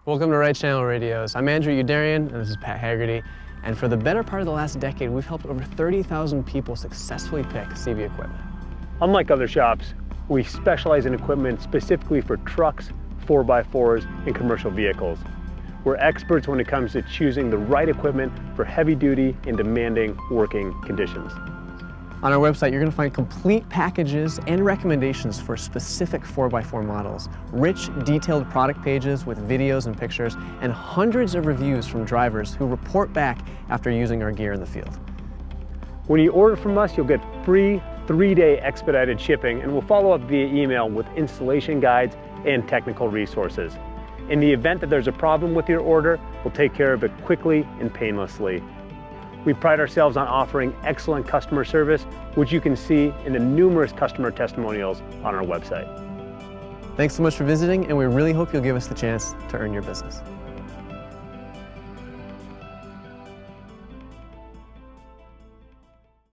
Welcome to Right Channel Radios. I'm Andrew Youderian, and this is Pat Haggerty. And for the better part of the last decade, we've helped over 30,000 people successfully pick CV equipment. Unlike other shops, we specialize in equipment specifically for trucks, 4x4s, and commercial vehicles. We're experts when it comes to choosing the right equipment for heavy-duty and demanding working conditions. On our website, you're going to find complete packages and recommendations for specific 4x4 models, rich, detailed product pages with videos and pictures, and hundreds of reviews from drivers who report back after using our gear in the field. When you order from us, you'll get free 3-day expedited shipping, and we'll follow up via email with installation guides and technical resources. In the event that there's a problem with your order, we'll take care of it quickly and painlessly. We pride ourselves on offering excellent customer service, which you can see in the numerous customer testimonials on our website. Thanks so much for visiting, and we really hope you'll give us the chance to earn your business.